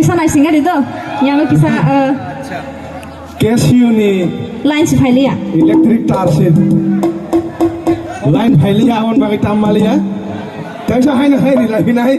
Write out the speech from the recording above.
bisa naik singa itu yang lo bisa Casio ni line si Failia electric tar se line Failia on bagi tamal ya. Tangsa hai na hai ni lagi naik.